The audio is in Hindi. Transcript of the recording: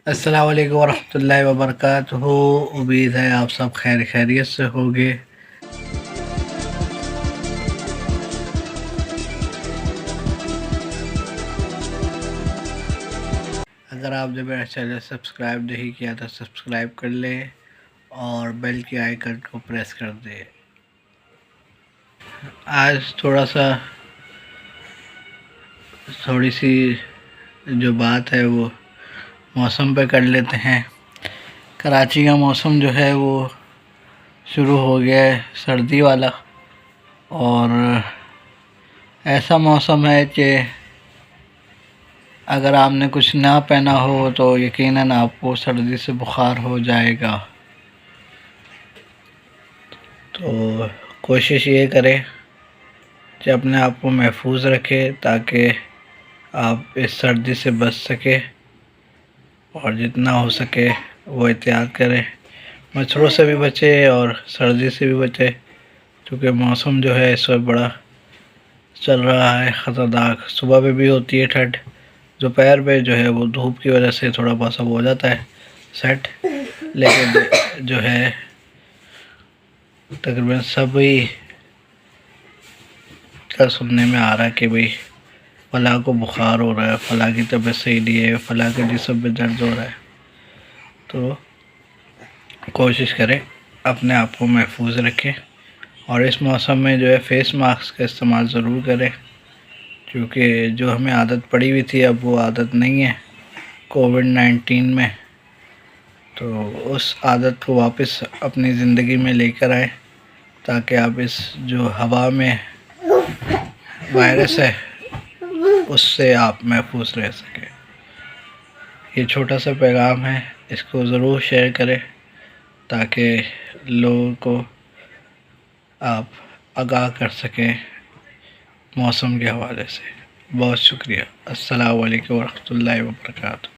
अस्सलाम वालेकुम वरहमतुल्लाहि वबरकातुहू। उम्मीद है आप सब खैरियत से होंगे। अगर आपने मेरा चैनल सब्सक्राइब नहीं किया तो सब्सक्राइब कर लें और बेल के आइकन को प्रेस कर दें। आज थोड़ी सी जो बात है वो मौसम पे कर लेते हैं। कराची का मौसम जो है वो शुरू हो गया है सर्दी वाला, और ऐसा मौसम है कि अगर आपने कुछ ना पहना हो तो यकीनन आपको सर्दी से बुखार हो जाएगा। तो कोशिश ये करें कि अपने आप को महफूज रखें ताकि आप इस सर्दी से बच सके, और जितना हो सके वो एहतियात करें, मच्छरों से भी बचे और सर्दी से भी बचे, क्योंकि मौसम जो है इस वक्त बड़ा चल रहा है ख़तरनाक। सुबह में भी होती है ठंड, दोपहर में जो है वो धूप की वजह से थोड़ा मौसम हो जाता है सेट, लेकिन जो है तकरीबन सभी का सुनने में आ रहा है कि भाई फलां को बुखार हो रहा है, फलां की तबीयत सही नहीं है, फलां के जिस्म में दर्द हो रहा है। तो कोशिश करें अपने आप को महफूज रखें, और इस मौसम में जो है फेस मास्क का इस्तेमाल ज़रूर करें, क्योंकि जो हमें आदत पड़ी हुई थी अब वो आदत नहीं है कोविड-19 में। तो उस आदत को वापस अपनी ज़िंदगी में लेकर आए ताकि आप इस जो हवा में वायरस है उससे आप महफूज रह सकें। ये छोटा सा पैगाम है, इसको ज़रूर शेयर करें ताकि लोगों को आप आगाह कर सकें मौसम के हवाले से। बहुत शुक्रिया। अस्सलाम वालेकुम वरहमतुल्लाहि वबरकातुहू।